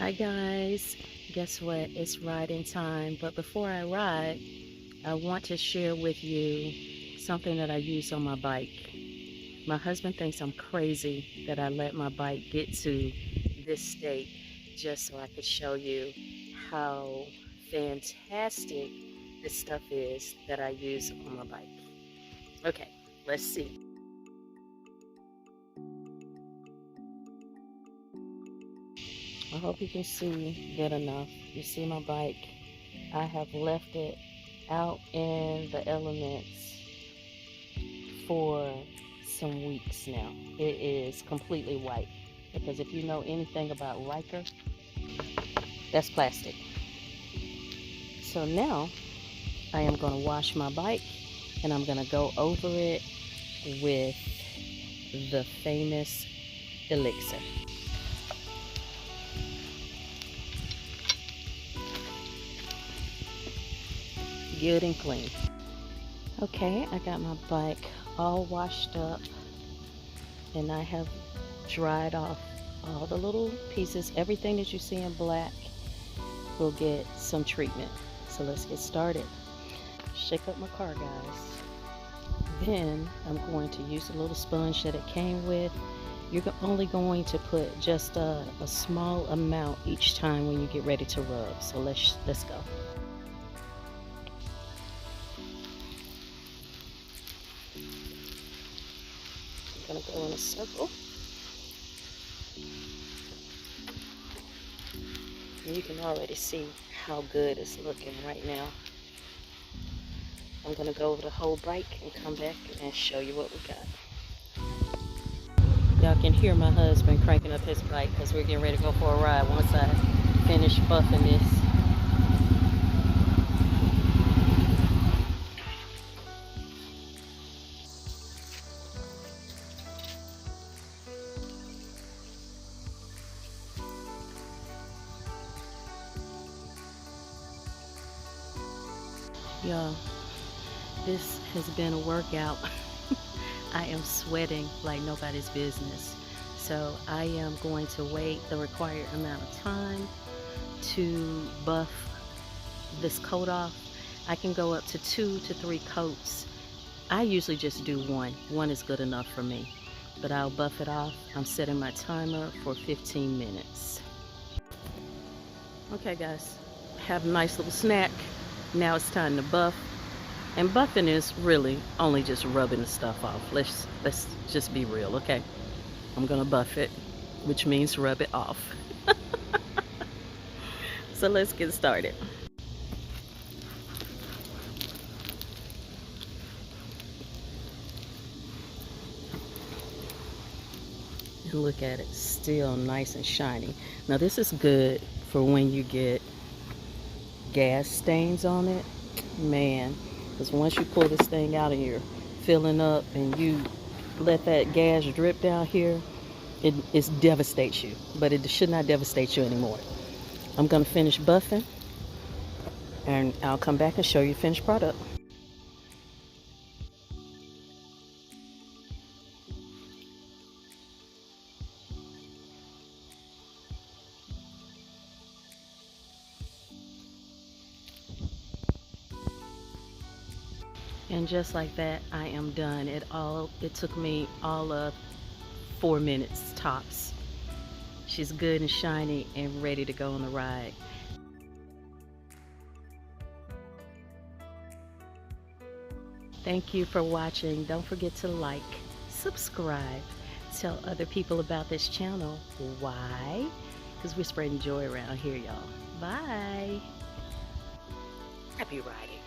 Hi guys, guess what? It's riding time, but before I ride, I want to share with you something that I use on my bike. My husband thinks I'm crazy that I let my bike get to this state just so I could show you how fantastic this stuff is that I use on my bike. Okay, let's see. I hope you can see good enough. You see my bike? I have left it out in the elements for some weeks now. It is completely white because if you know anything about Ryker, that's plastic. So now I am going to wash my bike and I'm going to go over it with the famous elixir. Good and clean. Okay, I got my bike all washed up and I have dried off all the little pieces. Everything that you see in black will get some treatment. So let's get started. Shake up my car, guys. Then I'm going to use a little sponge that it came with. You're only going to put just a small amount each time when you get ready to rub. So let's go. I'm gonna go in a circle. And you can already see how good it's looking right now. I'm gonna go over the whole bike and come back and show you what we got. Y'all can hear my husband cranking up his bike because we're getting ready to go for a ride once I finish buffing this. Y'all, this has been a workout. I am sweating like nobody's business. So I am going to wait the required amount of time to buff this coat off. I can go up to 2 to 3 coats. I usually just do one. One is good enough for me. But I'll buff it off. I'm setting my timer for 15 minutes. Okay guys, have a nice little snack. Now it's time to buff. And buffing is really only just rubbing the stuff off. Let's just be real, okay? I'm gonna buff it, which means rub it off. So let's get started. And look at it, still nice and shiny. Now this is good for when you get gas stains on it, man, because once you pull this thing out and you're filling up and you let that gas drip down here, it devastates you, but it should not devastate you anymore. I'm going to finish buffing and I'll come back and show you the finished product. And just like that, I am done. It took me all of 4 minutes tops. She's good and shiny and ready to go on the ride. Thank you for watching. Don't forget to like, subscribe, tell other people about this channel. Why? Because we're spreading joy around here, y'all. Bye. Happy riding.